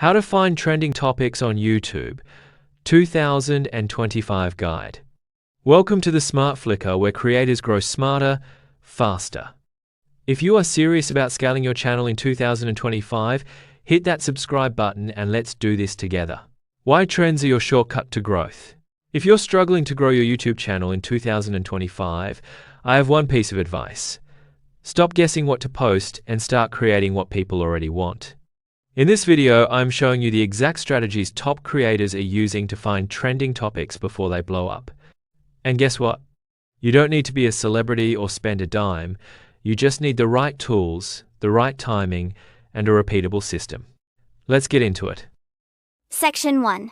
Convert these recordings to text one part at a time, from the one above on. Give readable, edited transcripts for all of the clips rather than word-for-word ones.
How to find trending topics on YouTube, 2025 Guide. Welcome to the Smart Flicker, where creators grow smarter, faster. If you are serious about scaling your channel in 2025, hit that subscribe button and let's do this together. Why trends are your shortcut to growth? If you're struggling to grow your YouTube channel in 2025, I have one piece of advice. Stop guessing what to post and start creating what people already want. In this video, I'm showing you the exact strategies top creators are using to find trending topics before they blow up. And guess what? You don't need to be a celebrity or spend a dime. You just need the right tools, the right timing, and a repeatable system. Let's get into it. Section 1.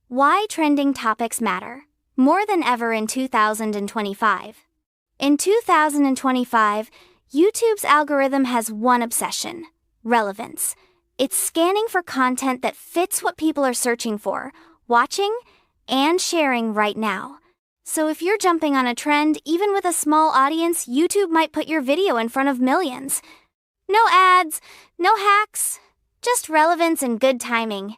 Why trending topics matter more than ever in 2025. In 2025, YouTube's algorithm has one obsession: relevance. It's scanning for content that fits what people are searching for, watching, and sharing right now. So if you're jumping on a trend, even with a small audience, YouTube might put your video in front of millions. No ads, no hacks, just relevance and good timing.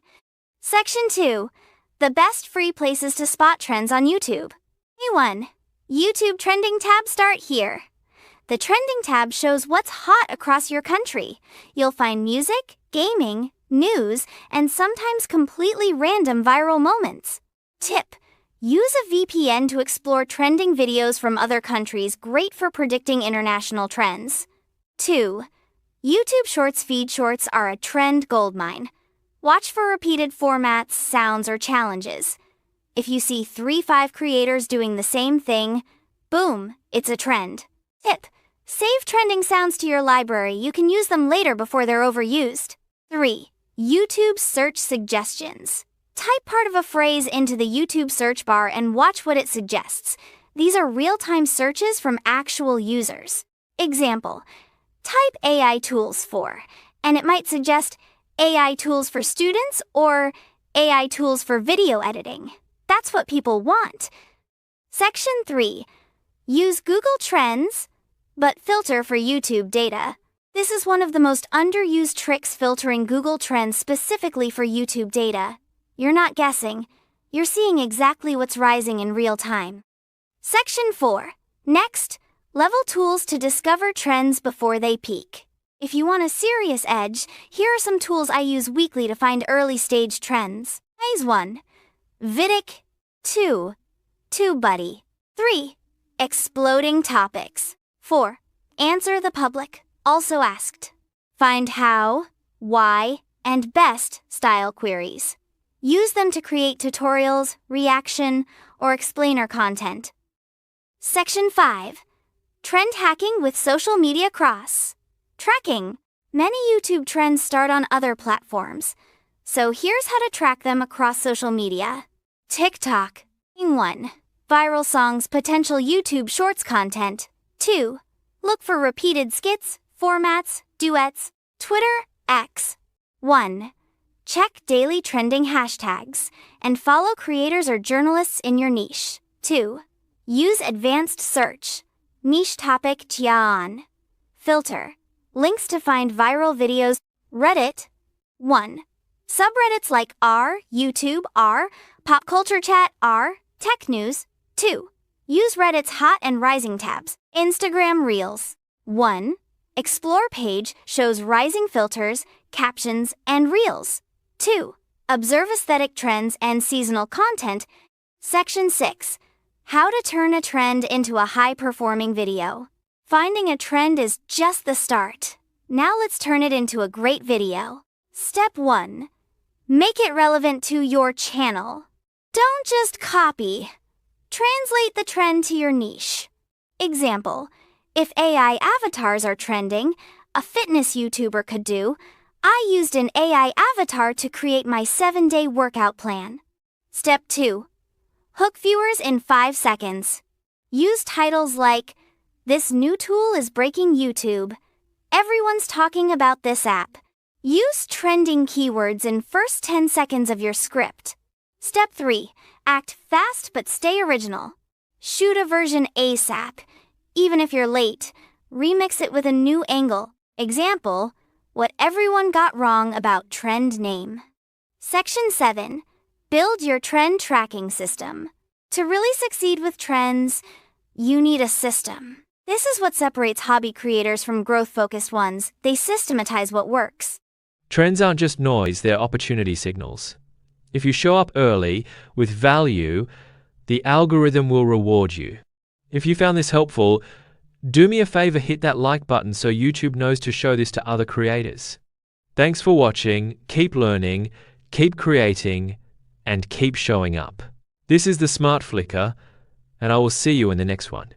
Section 2. The best free places to spot trends on YouTube. A1. YouTube Trending tab. Start here. The Trending tab shows what's hot across your country. You'll find music, gaming, news, and sometimes completely random viral moments. Tip: use a VPN to explore trending videos from other countries, great for predicting international trends. 2. YouTube Shorts feed. Shorts are a trend goldmine. Watch for repeated formats, sounds, or challenges. If you see 3-5 creators doing the same thing, boom, it's a trend. Tip: save trending sounds to your library. You can use them later before they're overused. 3. YouTube Search Suggestions. Type part of a phrase into the YouTube search bar and watch what it suggests. These are real-time searches from actual users. Example: type AI tools for, and it might suggest AI tools for students or AI tools for video editing. That's what people want. Section 3. Use Google Trends, but filter for YouTube data. This is one of the most underused tricks, filtering Google Trends specifically for YouTube data. You're not guessing. You're seeing exactly what's rising in real time. Section 4. Next, level tools to discover trends before they peak. If you want a serious edge, here are some tools I use weekly to find early-stage trends. Phase 1. VidIQ. 2. TubeBuddy. 3. Exploding Topics. 4. AnswerThePublic, also asked. Find how, why, and best style queries. Use them to create tutorials, reaction, or explainer content. Section 5. Trend hacking with social media cross tracking. Many YouTube trends start on other platforms, so here's how to track them across social media. TikTok. 1. Viral songs, potential YouTube Shorts content. 2. Look for repeated skits, formats, duets. Twitter, X. 1. Check daily trending hashtags and follow creators or journalists in your niche. 2. Use advanced search. Niche topic Tian. Filter. Links to find viral videos. Reddit. 1. Subreddits like r, YouTube, r, pop culture chat, r, tech news. 2. Use Reddit's hot and rising tabs. Instagram Reels. 1. Explore page shows rising filters, captions, and reels. 2. Observe aesthetic trends and seasonal content. Section 6. How to turn a trend into a high-performing video. Finding a trend is just the start. Now let's turn it into a great video. Step 1. Make it relevant to your channel. Don't just copy. Translate the trend to your niche. Example: if AI avatars are trending, a fitness YouTuber could do, I used an AI avatar to create my 7-day workout plan. Step 2. Hook viewers in 5 seconds. Use titles like, "This new tool is breaking YouTube. Everyone's talking about this app." Use trending keywords in first 10 seconds of your script. Step 3. Act fast but stay original. Shoot a version ASAP. Even if you're late, remix it with a new angle. Example: what everyone got wrong about trend name. Section 7. Build your trend tracking system. To really succeed with trends, you need a system. This is what separates hobby creators from growth-focused ones. They systematize what works. Trends aren't just noise, they're opportunity signals. If you show up early with value, the algorithm will reward you. If you found this helpful, do me a favor, hit that like button so YouTube knows to show this to other creators. Thanks for watching, keep learning, keep creating, and keep showing up. This is the Smart Flicker, and I will see you in the next one.